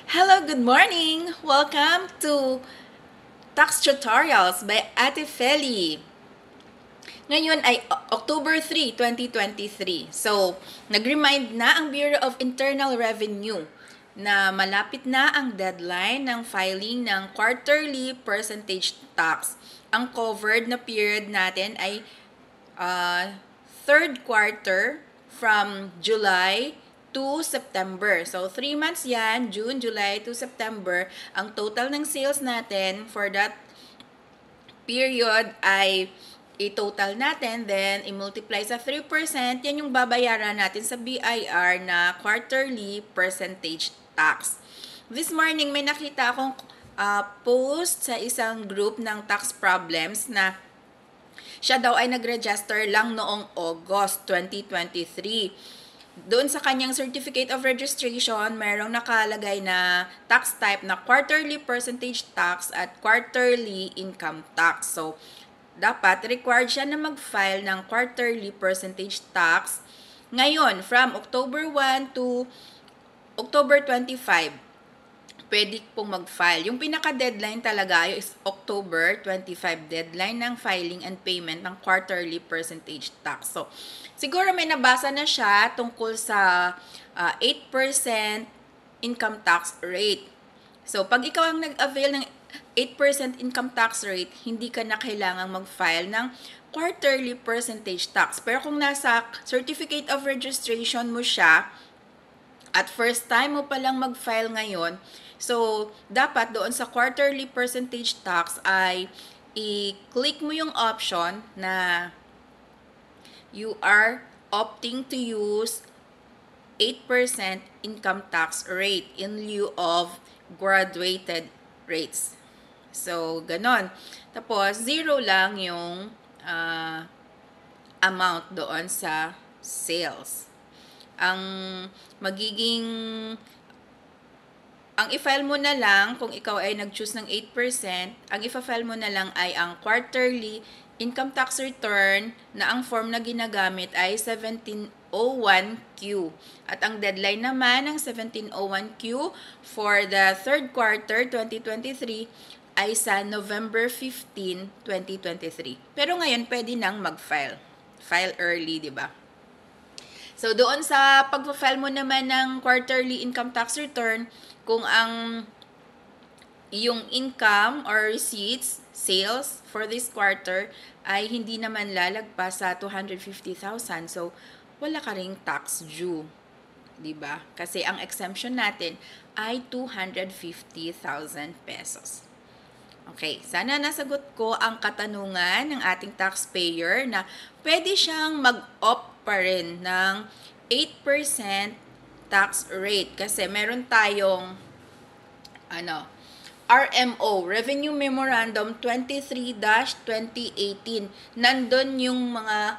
Hello, good morning! Welcome to Tax Tutorials by Ate Feli. Ngayon ay October 3, 2023. So, nag-remind na ang Bureau of Internal Revenue na malapit na ang deadline ng filing ng quarterly percentage tax. Ang covered na period natin ay third quarter from July to September. So, 3 months yan, June, July to September. Ang total ng sales natin for that period ay i-total natin, then i-multiply sa 3%, yan yung babayaran natin sa BIR na quarterly percentage tax. This morning, may nakita akong post sa isang group ng tax problems na siya daw ay nag-register lang noong August 2023. Doon sa kanyang certificate of registration, merong nakalagay na tax type na quarterly percentage tax at quarterly income tax. So, dapat required siya na mag-file ng quarterly percentage tax ngayon from October 1 to October 25. Pwede pong mag-file. Yung pinaka-deadline talaga is October 25 deadline ng filing and payment ng quarterly percentage tax. So, siguro may nabasa na siya tungkol sa 8% income tax rate. So, pag ikaw ang nag-avail ng 8% income tax rate, hindi ka na kailangang mag-file ng quarterly percentage tax. Pero kung nasa certificate of registration mo siya, at first time mo palang mag-file ngayon, so dapat doon sa quarterly percentage tax ay i-click mo yung option na you are opting to use 8% income tax rate in lieu of graduated rates. So, ganon. Tapos, 0 lang yung amount doon sa sales. Ang magiging ang i-file mo na lang, kung ikaw ay nag-choose ng 8%, ang i-file mo na lang ay ang quarterly income tax return na ang form na ginagamit ay 1701Q. At ang deadline naman ng 1701Q for the third quarter 2023 ay sa November 15, 2023. Pero ngayon, pwede nang mag-file. File early, di ba? So, doon sa pag-file mo naman ng quarterly income tax return, kung ang yung income or receipts, sales for this quarter ay hindi naman lalagpas sa 250,000. So, wala ka ring tax due. Diba? Kasi ang exemption natin ay 250,000 pesos. Okay, sana nasagot ko ang katanungan ng ating taxpayer na pwede siyang mag-opt pa rin ng 8% tax rate kasi meron tayong RMO, Revenue Memorandum 23-2018. Nandun yung mga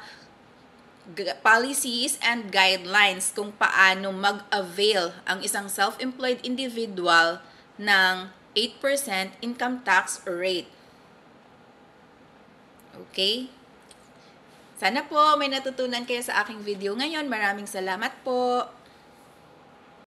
policies and guidelines kung paano mag-avail ang isang self-employed individual ng 8% income tax rate. Okay? Sana po may natutunan kayo sa aking video ngayon. Maraming salamat po.